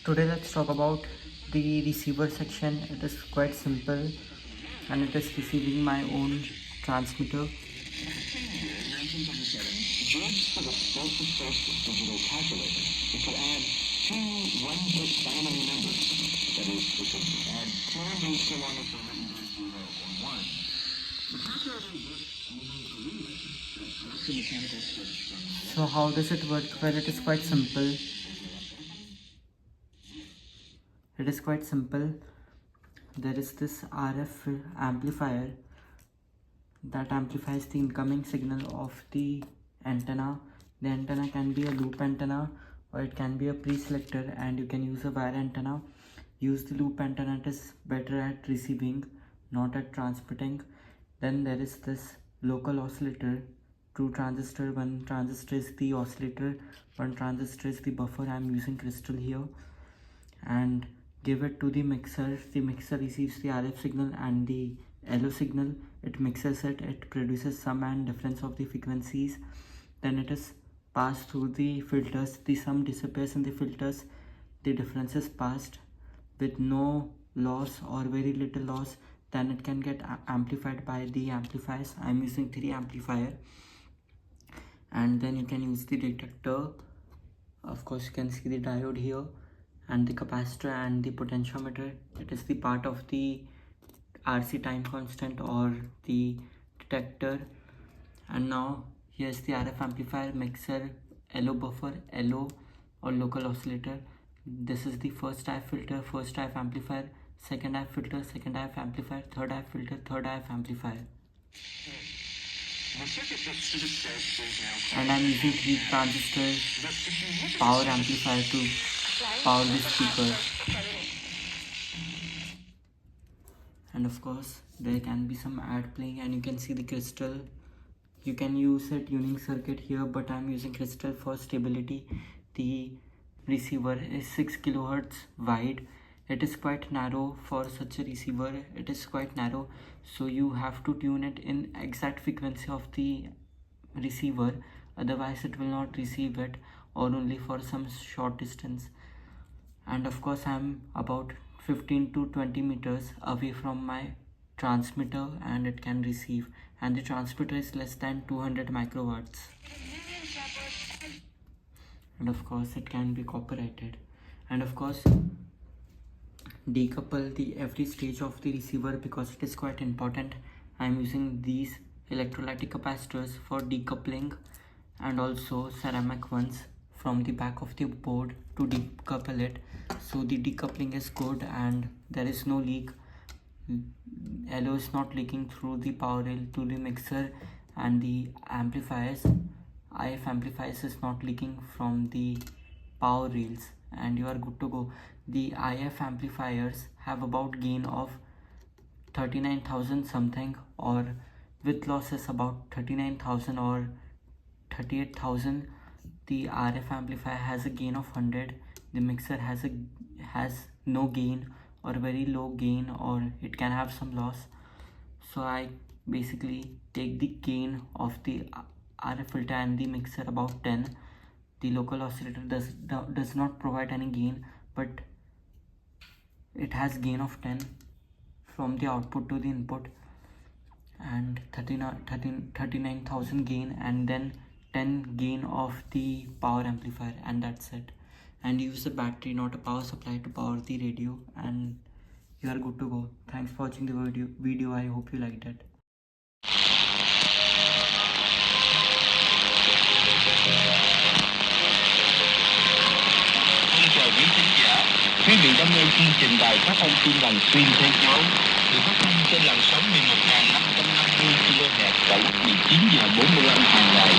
Today let's talk about the receiver section. It is quite simple and it is receiving my own transmitter. Just for the first digital calculator, it could add two one-hit binary numbers. That is, it could add 2 base kilometers for 0 or 1. The calculator works using a relay that works the mechanical switch. So how does it work? Well, it is quite simple. There is this RF amplifier that amplifies the incoming signal of the antenna. The antenna can be a loop antenna or it can be a pre-selector, and you can use a wire antenna. Use the loop antenna, it is better at receiving, not at transmitting. Then there is this local oscillator, 2 transistor. 1 transistor is the oscillator, 1 transistor is the buffer. I am using crystal here, and give it to the mixer. The mixer receives the RF signal and the LO signal. It mixes it, it produces sum and difference of the frequencies. Then it is passed through the filters. The sum disappears in the filters, the difference is passed with no loss or very little loss. Then it can get amplified by the amplifiers. I am using 3 amplifier. And then you can use the detector. Of course, you can see the diode here, and the capacitor and the potentiometer. It is the part of the RC time constant or the detector. And now here's the RF amplifier, mixer, LO buffer, LO or local oscillator. This is the first IF filter, first IF amplifier, second IF filter, second IF amplifier, third IF filter, third IF amplifier. And I'm using 3 transistor power amplifier to power this speaker. And of course there can be some ad playing, and you can see the crystal. You can use a tuning circuit here, but I'm using crystal for stability. The receiver is 6 kilohertz wide. It is quite narrow for such a receiver. It is quite narrow, so you have to tune it in exact frequency of the receiver, otherwise it will not receive it, or only for some short distance. And of course I'm about 15 to 20 meters away from my transmitter and it can receive, and the transmitter is less than 200 microwatts. And of course it can be copyrighted. And of course decouple the every stage of the receiver because it is quite important. I am using these electrolytic capacitors for decoupling, and also ceramic ones from the back of the board to decouple it, so the decoupling is good and there is no leak. LO is not leaking through the power rail to the mixer, and the amplifiers, IF amplifiers, is not leaking from the power rails, and you are good to go. The IF amplifiers have about gain of 39,000 something, or with losses about 39,000 or 38,000. The RF amplifier has a gain of 100. The mixer has no gain or very low gain, or it can have some loss. So I basically take the gain of the RF filter and the mixer about 10. The local oscillator does not provide any gain, but it has gain of 10 from the output to the input, and 39,000 gain, and then 10 gain of the power amplifier, and that's it. And use a battery, not a power supply, to power the radio, and you are good to go. Thanks for watching the video. I hope you liked it. Chào quý khán giả, quý vị đang nghe chương trình đài phát thanh chuyên ngành xuyên thế giới được phát thanh trên làn sóng 11.550 kHz vào lúc 19 giờ 45 hàng ngày.